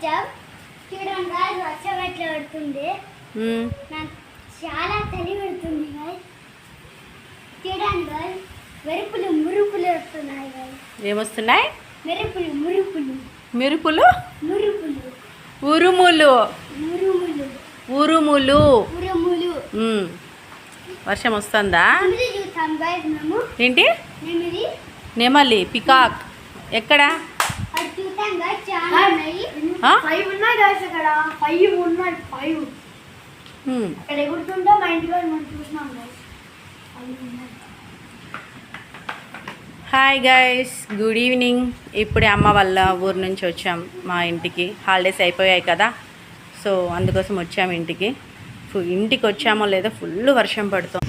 వచ్చాం. చూడండి గాయస్, వర్షం ఎట్లా పడుతుంది. నాకు చాలా చలి పెడుతుంది గాయస్. చూడండి గాయస్, మెరుపులు మురుపులు వస్తున్నాయి గాయస్. ఏమొస్తున్నాయి? మెరుపులు మురుపులు. మెరుపులు మురుపులు. ఉరుములు. మురుములు. ఉరుములు. ఉరుములు. వర్షం వస్తుందా? చూస్తాం గాయస్ మేము. ఏంటి? నెమిలి. నెమలి, పికాక్. ఎక్కడ? అది చూస్తాం గాయస్, చాలా ఉన్నాయి. 5 ఉన్నాయి గాయస్. అక్కడ 5 ఉన్నాయి. 5 అక్కడ ఎగురుతుంటే మా ఇంటిలో మనం చూసినాం గాయస్. 5 ఉన్నాయి. Hi guys, good evening. ఇప్పుడే అమ్మ వాళ్ళ ఊరు నుంచి వచ్చాం మా ఇంటికి. హాలిడేస్ అయిపోయాయి కదా, సో అందుకోసం వచ్చాము ఇంటికి. ఇంటికి వచ్చామో లేదో ఫుల్ వర్షం పడుతుంది.